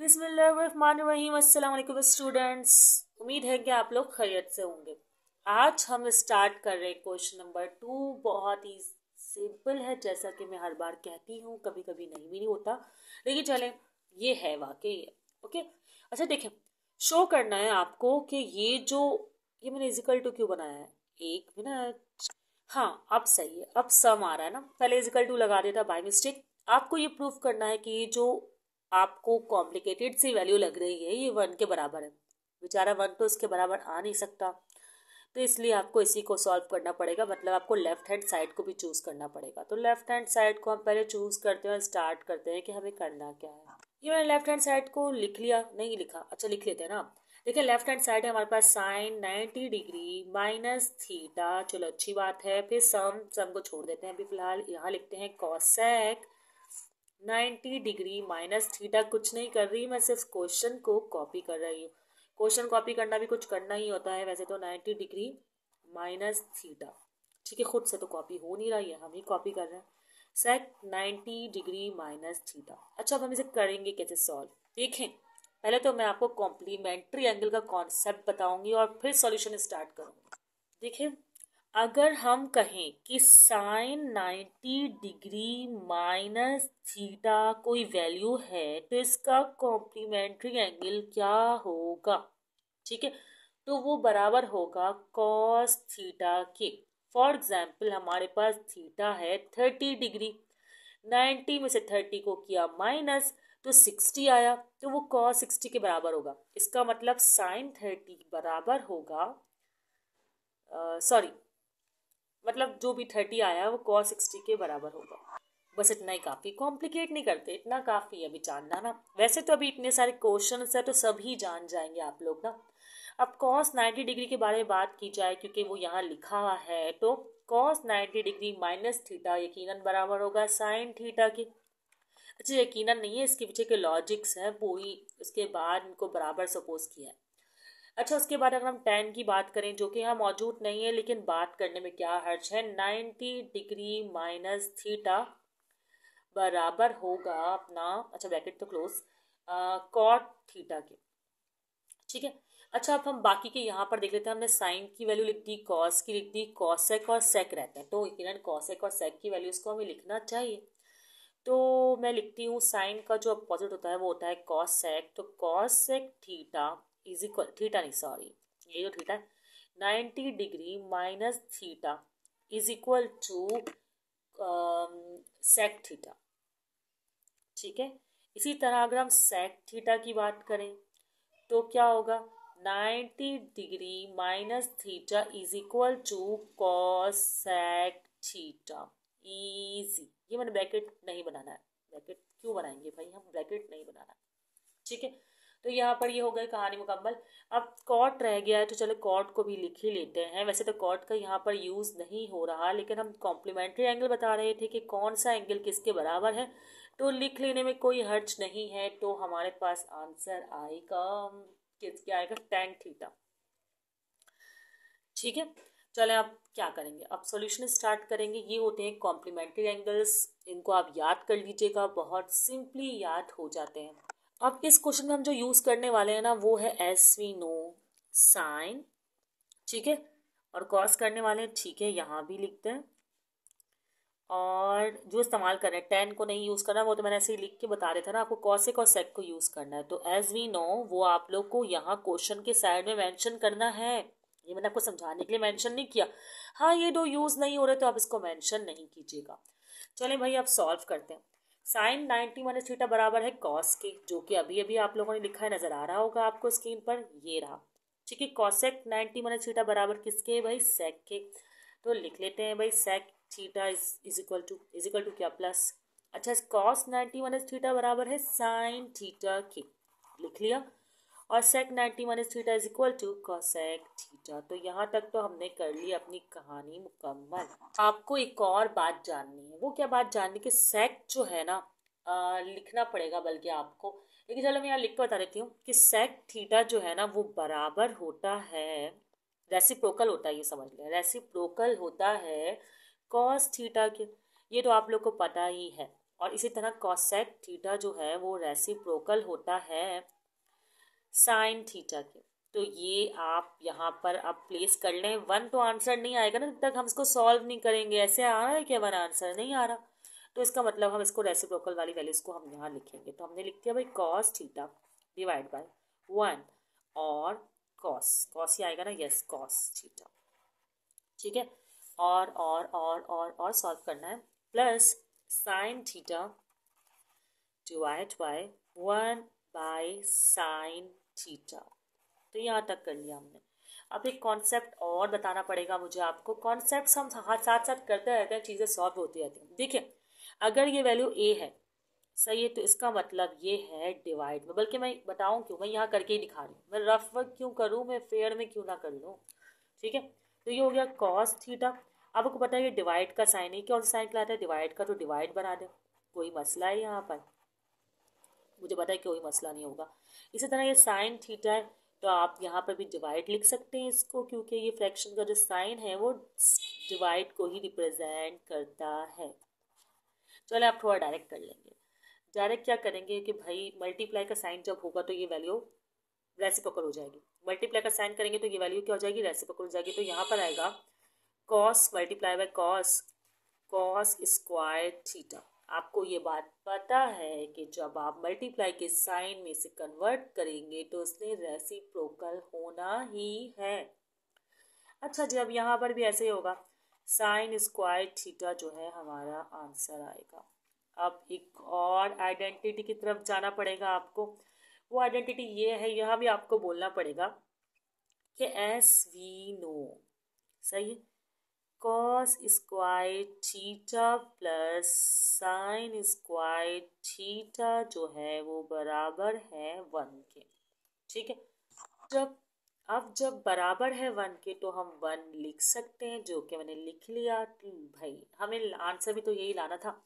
बिस्मिल्लाहिर्रहमानिर्रहीम। अस्सलाम वालेकुम स्टूडेंट्स, उम्मीद है कि आप लोग खैरियत से होंगे। आज हम स्टार्ट कर रहे हैं क्वेश्चन नंबर 2। बहुत ही सिंपल है, जैसा कि मैं हर बार कहती हूँ, कभी कभी नहीं भी नहीं होता, लेकिन चले ये है वाकई है। ओके, अच्छा देखें, शो करना है आपको कि ये मैंने इजिकल टू क्यों बनाया है। एक मिनट, हाँ अब सही है, अब सम आ रहा है ना, पहले इजिकल टू लगा दिया था बाय मिस्टेक। आपको ये प्रूफ करना है कि ये जो आपको कॉम्प्लिकेटेड सी वैल्यू लग रही है ये 1 के बराबर है। बेचारा 1 तो इसके बराबर आ नहीं सकता, तो इसलिए आपको इसी को सॉल्व करना पड़ेगा। मतलब आपको लेफ्ट हैंड साइड को भी चूज करना पड़ेगा। तो लेफ्ट हैंड साइड को हम पहले चूज करते हैं, स्टार्ट करते हैं कि हमें करना क्या है। ये मैंने लेफ्ट हैंड साइड को लिख लिया, नहीं लिखा, अच्छा लिख लेते हैं ना। देखिए लेफ्ट हैंड साइड है हमारे पास साइन 90 डिग्री माइनस थीटा, चलो अच्छी बात है। फिर सम को छोड़ देते हैं अभी फिलहाल, यहाँ लिखते हैं कॉसेक 90 डिग्री माइनस थीटा। कुछ नहीं कर रही मैं, सिर्फ क्वेश्चन को कॉपी कर रही हूँ। क्वेश्चन कॉपी करना भी कुछ करना ही होता है वैसे तो। 90 डिग्री माइनस थीटा, ठीक है, खुद से तो कॉपी हो नहीं रही है, हम ही कॉपी कर रहे हैं। सेक 90 डिग्री माइनस थीटा। अच्छा अब हम इसे करेंगे कैसे सॉल्व, देखें। पहले तो मैं आपको कॉम्प्लीमेंट्री एंगल का कॉन्सेप्ट बताऊंगी और फिर सॉल्यूशन स्टार्ट करूंगी। देखिए, अगर हम कहें कि साइन 90 डिग्री माइनस थीटा कोई वैल्यू है तो इसका कॉम्प्लीमेंट्री एंगल क्या होगा, ठीक है, तो वो बराबर होगा कॉस थीटा के। फॉर एग्जाम्पल हमारे पास थीटा है 30 डिग्री, 90 में से 30 को किया माइनस तो 60 आया, तो वो कॉस 60 के बराबर होगा। इसका मतलब साइन 30 बराबर होगा, सॉरी मतलब जो भी 30 आया वो कॉस 60 के बराबर होगा। बस इतना ही काफ़ी, कॉम्प्लिकेट नहीं करते, इतना काफ़ी है अभी जानना ना। वैसे तो अभी इतने सारे क्वेश्चन है तो सभी जान जाएंगे आप लोग ना। अब कॉस 90 डिग्री के बारे में बात की जाए, क्योंकि वो यहाँ लिखा हुआ है, तो कॉस 90 डिग्री माइनस थीटा यकीनन बराबर होगा साइन थीटा के। अच्छा यकीनन नहीं है, इसके पीछे के लॉजिक्स है पूरी, उसके बाद इनको बराबर सपोज किया है। अच्छा उसके बाद अगर हम टेन की बात करें, जो कि यहाँ मौजूद नहीं है लेकिन बात करने में क्या हर्ज है, 90 डिग्री माइनस थीटा बराबर होगा अपना, अच्छा ब्रैकेट तो क्लोज, कॉट थीटा के, ठीक है। अच्छा अब हम बाकी के यहाँ पर देख लेते हैं। हमने साइन की वैल्यू लिख दी, कॉस की लिख दी, कॉसेक और सेक रहते हैं, तो यकीनन कॉसेक और सेक की वैल्यूज को हमें लिखना चाहिए। तो मैं लिखती हूँ साइन का जो अपोजिट होता है वो होता है कॉस सेक, तो cos sec theta is equal, theta नहीं सॉरी, ये जो theta 90 degree minus theta is equal to sec theta, ठीक है। इसी तरह अगर हम सेक थीटा की बात करें तो क्या होगा, 90 degree minus theta is equal to cos sec theta. Easy, ये मैंने ब्रैकेट नहीं बनाना है, ब्रैकेट क्यों बनाएंगे भाई, हम ब्रैकेट नहीं बनाना, ठीक है। तो यहाँ पर ये हो गई कहानी मुकम्मल। अब कॉट रह गया है, तो चलो कॉट को भी लिख ही लेते हैं। वैसे तो कॉट का यहाँ पर यूज़ नहीं हो रहा, लेकिन हम कॉम्प्लीमेंट्री एंगल बता रहे थे कि कौन सा एंगल किसके बराबर है, तो लिख लेने में कोई हर्ज नहीं है। तो हमारे पास आंसर आएगा, क्या आएगा, टेन थीटा, ठीक है। चलें अब क्या करेंगे, अब सॉल्यूशन स्टार्ट करेंगे। ये होते हैं कॉम्प्लीमेंट्री एंगल्स, इनको आप याद कर लीजिएगा, बहुत सिंपली याद हो जाते हैं। अब इस क्वेश्चन में हम जो यूज करने वाले हैं ना वो है एस वी नो साइन, ठीक है, और कॉस करने वाले हैं, ठीक है, यहाँ भी लिखते हैं। और जो इस्तेमाल कर रहे हैं, टेन को नहीं यूज करना, वो तो मैंने ऐसे ही लिख के बता रहे थे ना आपको, कॉसेक और सेक को यूज करना है। तो एज वी नो वो आप लोग को यहाँ क्वेश्चन के साइड में मेंशन करना है, ये मैंने आपको समझाने के लिए मेंशन नहीं किया। हाँ ये दो यूज नहीं हो रहे तो आप इसको मेंशन नहीं कीजिएगा। चलें भाई अब सॉल्व करते हैं। साइन 90 माइनस थीटा बराबर है कॉस के, जो कि अभी अभी आप लोगों ने लिखा है, नजर आ रहा होगा आपको स्क्रीन पर, ये रहा, ठीक है। कॉसेक 90 माइनस थीटा बराबर किसके भाई, सेक के। तो लिख लेते हैं भाई sec theta is equal to क्या, प्लस, अच्छा कॉस 90 माइनस थीटा बराबर है साइन थीटा के, लिख लिया। और sec 90 minus theta is equal to cosec theta. तो यहाँ तक तो हमने कर ली अपनी कहानी मुकम्मल। आपको एक और बात जाननी है, वो क्या बात जाननी, कि सेक जो है ना, लिखना पड़ेगा बल्कि आपको, लेकिन चलो मैं यहाँ लिख के बता देती हूँ कि सेक थीटा जो है ना वो बराबर होता है, रेसिप्रोकल होता है, ये समझ लें, रेसिप्रोकल होता है कॉस थीटा के। ये तो आप लोग को पता ही है। और इसी तरह कॉसेक थीटा जो है वो रेसिप्रोकल होता है साइन थीटा के। तो ये आप यहाँ पर अब प्लेस कर लें। वन तो आंसर नहीं आएगा ना, जब तक हम इसको सॉल्व नहीं करेंगे। ऐसे आ रहा है कि वन आंसर नहीं आ रहा, तो इसका मतलब हम इसको रेसिप्रोकल वाली वैल्यूज को हम यहाँ लिखेंगे। तो हमने लिख दिया भाई कॉस थीटा डिवाइड बाय 1 और कॉस ही आएगा ना, यस कॉस थीटा, ठीक है। और सॉल्व करना है, plus sine theta divide by 1 by sine theta. तो यहाँ तक कर लिया हमने। अब एक कॉन्सेप्ट और बताना पड़ेगा मुझे आपको। कॉन्सेप्ट्स हम साथ साथ करते रहते हैं, चीज़ें सॉल्व होती रहती हैं। देखिए अगर ये वैल्यू ए है, सही है, तो इसका मतलब ये है डिवाइड में। बल्कि मैं बताऊँ क्यों, मैं यहाँ करके ही दिखा रही हूँ। मैं रफ वर्क क्यों करूँ, मैं फेयर में क्यों ना कर लूँ, ठीक है। तो ये हो गया कॉस थीटा। अब आपको पता है ये डिवाइड का साइन है, कौन सा साइन कहलाता है डिवाइड का, तो डिवाइड बना दे। कोई मसला है यहाँ पर, मुझे पता है कोई मसला नहीं होगा। इसी तरह ये साइन थीटा है, तो आप यहाँ पर भी डिवाइड लिख सकते हैं इसको, क्योंकि ये फ्रैक्शन का जो साइन है वो डिवाइड को ही रिप्रेजेंट करता है। चलो आप थोड़ा डायरेक्ट कर लेंगे। डायरेक्ट क्या करेंगे कि भाई मल्टीप्लाई का साइन जब होगा तो ये वैल्यू रेसिप्रोकल हो जाएगी। मल्टीप्लाई का साइन करेंगे तो ये वैल्यू क्या हो जाएगी, रेसिप्रोकल हो जाएगी। तो यहाँ पर आएगा cos multiply by cos square theta. आपको ये बात पता है कि जब आप मल्टीप्लाई के साइन में से कन्वर्ट करेंगे तो उसने रेसिप्रोकल होना ही है। अच्छा जी, अब यहाँ पर भी ऐसे ही होगा, साइन स्क्वायर थीटा जो है हमारा आंसर आएगा। अब एक और आइडेंटिटी की तरफ जाना पड़ेगा आपको। वो आइडेंटिटी ये है, यहाँ भी आपको बोलना पड़ेगा कि एस वी नो, सही है, cos square theta plus sine square theta जो है वो बराबर है 1 के, ठीक है। जब बराबर है 1 के तो हम 1 लिख सकते हैं, जो कि मैंने लिख लिया। भाई हमें आंसर भी तो यही लाना था।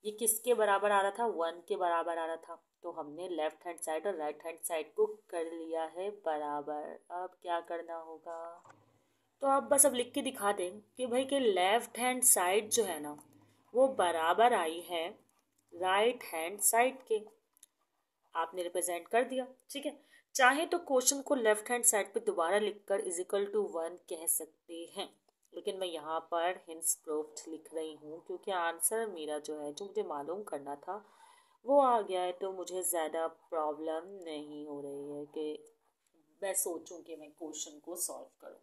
ये किसके बराबर आ रहा था, 1 के बराबर आ रहा था। तो हमने लेफ्ट हैंड साइड और राइट हैंड साइड को कर लिया है बराबर। अब क्या करना होगा, तो आप बस अब लिख के दिखा दें कि भाई के लेफ्ट हैंड साइड जो है ना वो बराबर आई है राइट हैंड साइड के। आपने रिप्रेजेंट कर दिया, ठीक है। चाहे तो क्वेश्चन को लेफ्ट हैंड साइड पे दोबारा लिखकर इज इक्वल टू 1 कह सकते हैं, लेकिन मैं यहाँ पर हिंट्स प्रूफ्ड लिख रही हूँ क्योंकि आंसर मेरा जो है, जो मुझे मालूम करना था वो आ गया है। तो मुझे ज़्यादा प्रॉब्लम नहीं हो रही है कि मैं सोचूं कि मैं क्वेश्चन को सॉल्व करूं।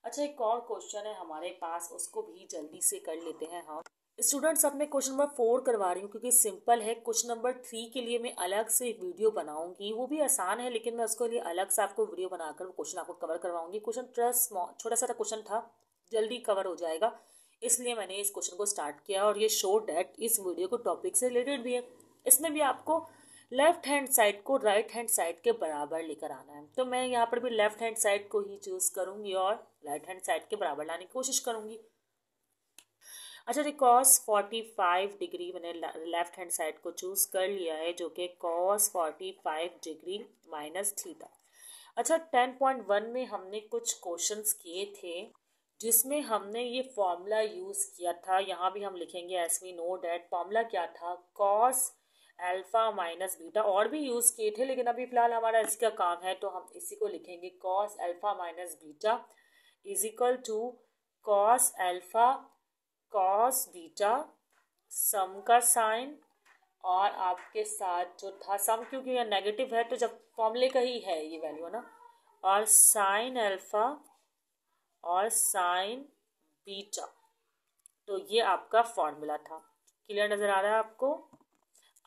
अच्छा, एक और क्वेश्चन है हमारे पास, उसको भी जल्दी से कर लेते हैं हम। स्टूडेंट्स, अब मैं क्वेश्चन नंबर 4 करवा रही हूँ क्योंकि सिंपल है। क्वेश्चन नंबर 3 के लिए मैं अलग से वीडियो बनाऊंगी, वो भी आसान है, लेकिन मैं उसके लिए अलग से आपको वीडियो बनाकर क्वेश्चन आपको कवर करवाऊंगी। क्वेश्चन ट्रस्ट छोटा सा क्वेश्चन था, जल्दी कवर हो जाएगा, इसलिए मैंने इस क्वेश्चन को स्टार्ट किया। और ये शो डैट इस वीडियो को टॉपिक से रिलेटेड भी है। इसमें भी आपको लेफ्ट हैंड साइड को राइट हैंड साइड के बराबर लेकर आना है। तो मैं यहाँ पर भी लेफ्ट हैंड साइड को ही चूज करूंगी और राइट हैंड साइड के बराबर लाने की कोशिश करूंगी। अच्छा जी, कॉस 45 डिग्री मैंने लेफ्ट हैंड साइड को चूज कर लिया है, जो कि कॉस 45 डिग्री माइनस थीटा। अच्छा, 10.1 में हमने कुछ क्वेश्चंस किए थे जिसमें हमने ये फॉर्मूला यूज किया था। यहाँ भी हम लिखेंगे as we know that formula क्या था, कॉस अल्फा माइनस बीटा। और भी यूज किए थे लेकिन अभी फिलहाल हमारा इसका काम है, तो हम इसी को लिखेंगे cos alpha minus beta is equal to cos alpha cos beta sum का साइन, और आपके साथ जो था सम, क्योंकि यह नेगेटिव है तो जब फॉर्मूले का ही है ये वैल्यू ना, और साइन अल्फा और साइन बीटा। तो ये आपका फॉर्मूला था। क्लियर नज़र आ रहा है आपको?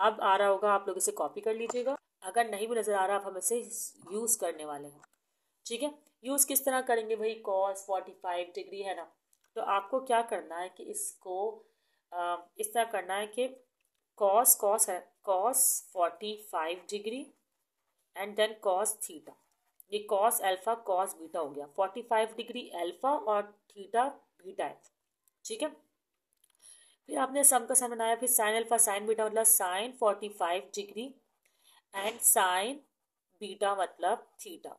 अब आ रहा होगा, आप लोग इसे कॉपी कर लीजिएगा। अगर नहीं भी नज़र आ रहा, आप हम इसे यूज़ करने वाले हैं, ठीक है। यूज़ किस तरह करेंगे भाई, कॉस 45 डिग्री है ना, तो आपको क्या करना है कि इसको इस तरह करना है कि कॉस है, cos 45 degree and then cos theta. ये कॉस अल्फा कॉस बीटा हो गया, 45 डिग्री अल्फा और थीटा बीटा है, ठीक है। फिर आपने सम का सम बनाया, फिर साइन अल्फा साइन बीटा मतलब sine 45 degree and sine beta मतलब थीटा,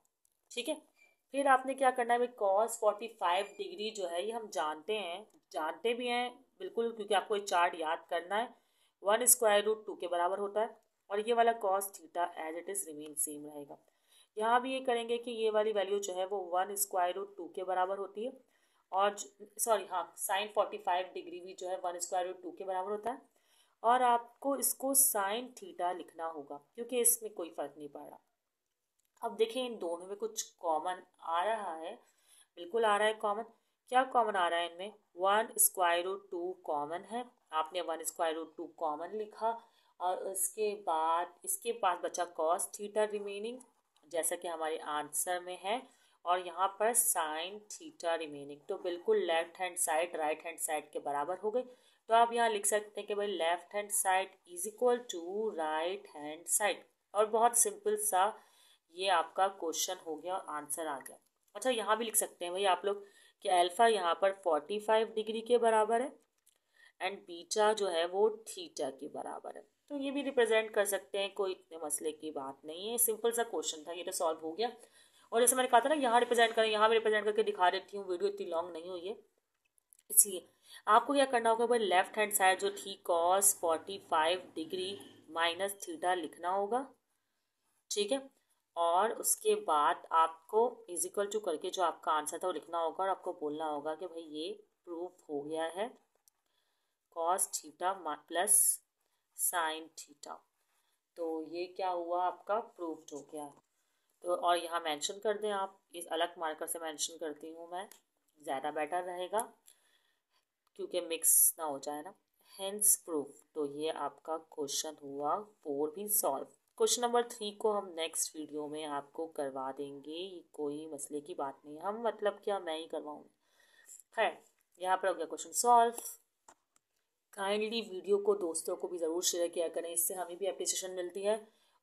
ठीक है। फिर आपने क्या करना है भाई, कॉस 45 डिग्री जो है ये हम जानते भी हैं बिल्कुल, क्योंकि आपको ये चार्ट याद करना है। 1√2 के बराबर होता है और ये वाला cos theta as it is remain same रहेगा। यहाँ भी ये करेंगे कि ये वाली वैल्यू जो है वो 1√2 के बराबर होती है और सॉरी हाँ साइन 45 डिग्री भी जो है 1√2 के बराबर होता है और आपको इसको साइन थीटा लिखना होगा क्योंकि इसमें कोई फ़र्क नहीं पड़ रहा। अब देखिए इन दोनों में कुछ कॉमन आ रहा है, बिल्कुल आ रहा है कॉमन। क्या कॉमन आ रहा है इनमें? 1√2 कॉमन है, आपने 1√2 कॉमन लिखा और उसके बाद इसके पास बचा कॉस थीटा रिमेनिंग जैसा कि हमारे आंसर में है और यहाँ पर साइन थीटा रिमेनिंग, तो बिल्कुल left hand side right hand side के बराबर हो गई। तो आप यहाँ लिख सकते हैं कि भाई left hand side is equal to right hand side और बहुत सिंपल सा ये आपका क्वेश्चन हो गया और आंसर आ गया। अच्छा यहाँ भी लिख सकते हैं भाई आप लोग कि अल्फ़ा यहाँ पर 45 डिग्री के बराबर है एंड बीटा जो है वो थीटा के बराबर है। तो ये भी रिप्रेजेंट कर सकते हैं, कोई इतने मसले की बात नहीं है, सिंपल सा क्वेश्चन था, ये तो सॉल्व हो गया। और जैसे मैंने कहा था ना यहाँ रिप्रेजेंट करें, यहाँ भी रिप्रेजेंट करके दिखा देती हूँ, वीडियो इतनी लॉन्ग नहीं हुई है इसलिए। आपको क्या करना होगा भाई, लेफ्ट हैंड साइड जो थी कॉस 45 डिग्री माइनस थीटा लिखना होगा, ठीक है। और उसके बाद आपको इजिकल टू करके जो आपका आंसर था वो लिखना होगा और आपको बोलना होगा कि भाई ये प्रूफ हो गया है cos theta plus sine theta. तो ये क्या हुआ, आपका प्रूफ हो गया। तो और यहाँ मेंशन कर दें आप, इस अलग मार्कर से मेंशन करती हूँ मैं, ज़्यादा बेटर रहेगा क्योंकि मिक्स ना हो जाए ना, हेंस प्रूफ। तो ये आपका क्वेश्चन हुआ 4 भी सॉल्व। क्वेश्चन नंबर 3 को हम नेक्स्ट वीडियो में आपको करवा देंगे, कोई मसले की बात नहीं, हम मतलब क्या मैं ही करवाऊँगी। खैर यहाँ पर हो गया क्वेश्चन सॉल्व। काइंडली वीडियो को दोस्तों को भी ज़रूर शेयर किया करें, इससे हमें भी अप्रिसिएशन मिलती है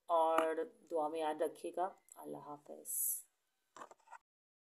और दुआ में याद रखिएगा। अल्लाह हाफ़िज़।